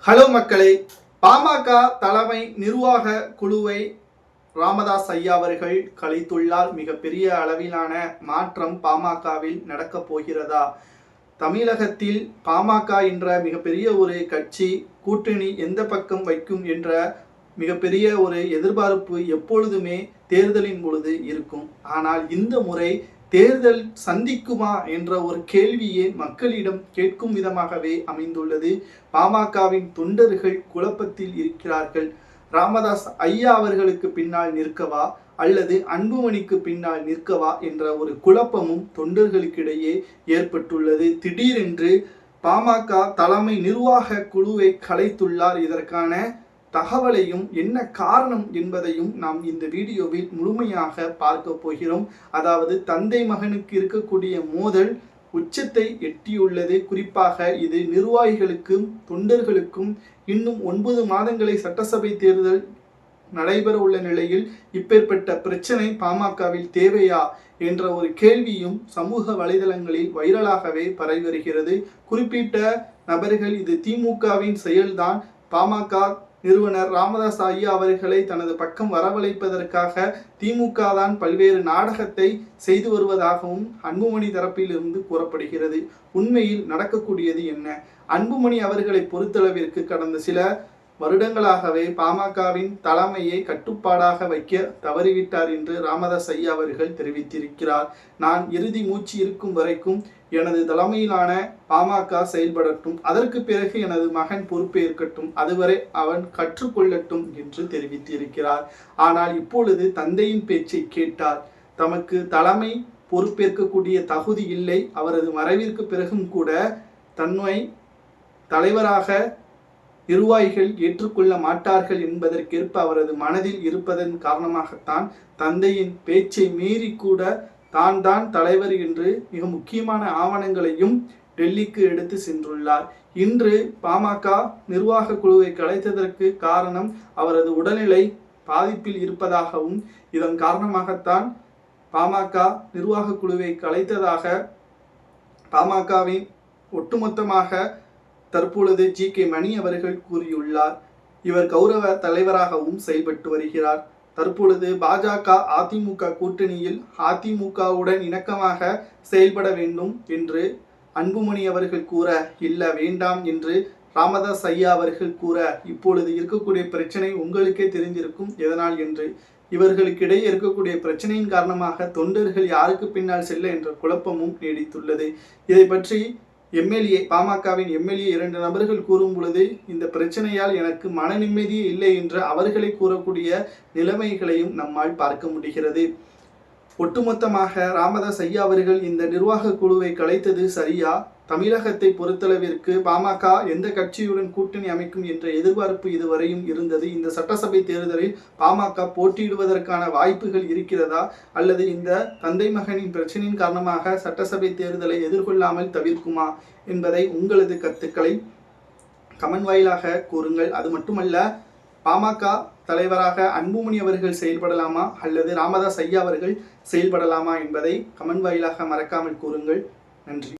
Hello மக்களே, பாமக தலைமை நிர்வாக குழுவை ராமதாஸ் ஐயா அவர்கள் கலைத்துள்ளார். மிகப்பெரிய அளவிலான மாற்றம் பாமகவில் நடக்கப் போகிறதா? தமிழகத்தில் பாமக என்ற மிகப்பெரிய ஒரு கட்சி கூட்டணி எந்த பக்கம் வைக்கும் என்ற மிகப்பெரிய ஒரு எதிர்பார்ப்பு எப்பொழுதுமே தேர்தலின் பொழுது இருக்கும். ஆனால் இந்த முறை தேர்தல் சந்திக்குமா என்ற ஒரு கேள்வியை மக்களிடம் கேட்கும் விதமாகவே அமைந்துள்ளது. பாமகவின் தொண்டர்கள் குழப்பத்தில் இருக்கிறார்கள். ராமதாஸ் ஐயா அவர்களுக்கு பின்னால் நிற்கவா அல்லது அன்புமணிக்கு பின்னால் நிற்கவா என்ற ஒரு குழப்பமும் தொண்டர்களுக்கிடையே ஏற்பட்டுள்ளது. திடீரென்று பாமக தலைமை நிர்வாக குழுவை கலைத்துள்ளார். இதற்கான தகவலையும் என்ன காரணம் என்பதையும் நாம் இந்த வீடியோவில் முழுமையாக பார்க்க போகிறோம். அதாவது தந்தை மகனுக்கு இருக்கக்கூடிய மோதல் உச்சத்தை எட்டியுள்ளது. குறிப்பாக இது நிர்வாகிகளுக்கும் தொண்டர்களுக்கும் இன்னும் 9 மாதங்களை சட்டசபை தேர்தல் நடைபெற உள்ள நிலையில் இப்பேற்பட்ட பிரச்சனை பாமகவில் தேவையா என்ற ஒரு கேள்வியும் சமூக வலைதளங்களில் வைரலாகவே பரவி வருகிறது. குறிப்பிட்ட நபர்கள் இது திமுகவின் செயல்தான், பாமக நிறுவனர் ராமதாஸ் ஐயா அவர்களை தனது பக்கம் வரவழைப்பதற்காக திமுக தான் பல்வேறு நாடகத்தை செய்து வருவதாகவும் அன்புமணி தரப்பில் இருந்து கூறப்படுகிறது. உண்மையில் நடக்கக்கூடியது என்ன? அன்புமணி அவர்களை பொறுத்தளவிற்கு கடந்த சில வருடங்களாகவே பாமகவின் தலைமையை கட்டுப்பாடாக வைக்க தவறிவிட்டார் என்று ராமதாஸ் ஐயா அவர்கள் தெரிவித்திருக்கிறார். நான் இறுதி மூச்சு இருக்கும் வரைக்கும் எனது தலைமையிலான பாமக செயல்படட்டும், அதற்கு பிறகு எனது மகன் பொறுப்பேற்கட்டும், அதுவரை அவன் கற்றுக்கொள்ளட்டும் என்று தெரிவித்திருக்கிறார். ஆனால் இப்பொழுது தந்தையின் பேச்சை கேட்டார். தமக்கு தலைமை பொறுப்பேற்கக்கூடிய தகுதி இல்லை, அவரது மறைவிற்கு பிறகும் கூட தன்னை தலைவராக நிர்வாகிகள் ஏற்றுக்கொள்ள மாட்டார்கள் என்பதற்கேற்ப அவரது மனதில் இருப்பதன் காரணமாகத்தான் தந்தையின் பேச்சை மீறி கூட தான் தலைவர் என்று மிக முக்கியமான ஆவணங்களையும் டெல்லிக்கு எடுத்து சென்றுள்ளார். இன்று பாமக நிர்வாக குழுவை கலைத்ததற்கு காரணம் அவரது உடல்நிலை பாதிப்பில் இருப்பதாகவும் இதன் காரணமாகத்தான் பாமக நிர்வாக குழுவை கலைத்ததாக பாமகவின் ஒட்டுமொத்தமாக தற்பொழுது ஜி.கே. மணி அவர்கள் கூறியுள்ளார். இவர் கௌரவ தலைவராகவும் செயல்பட்டு வருகிறார். தற்பொழுது பாஜக அதிமுக கூட்டணியில் அதிமுகவுடன் இணக்கமாக செயல்பட வேண்டும் என்று அன்புமணி அவர்கள் கூற, இல்ல வேண்டாம் என்று ராமதாஸ் ஐயா அவர்கள் கூற, இப்பொழுது இருக்கக்கூடிய பிரச்சனை உங்களுக்கே தெரிந்திருக்கும் எதனால் என்று. இவர்களுக்கிடையே இருக்கக்கூடிய பிரச்சனையின் காரணமாக தொண்டர்கள் யாருக்கு பின்னால் செல்ல என்ற குழப்பமும் நீடித்துள்ளது. இதை பற்றி பாமகவின் எம்எல்ஏ 2 நபர்கள் கூறும் பொழுது இந்த பிரச்சனையால் எனக்கு மன நிம்மதியே இல்லை என்று அவர்களை கூறக்கூடிய நிலைமைகளையும் நம்மால் பார்க்க முடிகிறது. ஒட்டுமொத்தமாக ராமதாஸ் ஐயா அவர்கள் இந்த நிர்வாக குழுவை கலைத்தது சரியா? தமிழகத்தை பொறுத்தளவிற்கு பாமக எந்த கட்சியுடன் கூட்டணி அமைக்கும் என்ற எதிர்பார்ப்பு இதுவரையும் இருந்தது. இந்த சட்டசபை தேர்தலில் பாமக போட்டியிடுவதற்கான வாய்ப்புகள் இருக்கிறதா அல்லது இந்த தந்தை மகனின் பிரச்சனையின் காரணமாக சட்டசபை தேர்தலை எதிர்கொள்ளாமல் தவிர்க்குமா என்பதை உங்களது கருத்துக்களை கமெண்ட் வாயிலாக கூறுங்கள். அது மட்டுமல்ல, பாமக தலைவராக அன்புமணி அவர்கள் செயல்படலாமா அல்லது ராமதாஸ் ஐயா அவர்கள் செயல்படலாமா என்பதை கமெண்ட் வாயிலாக மறக்காமல் கூறுங்கள். நன்றி.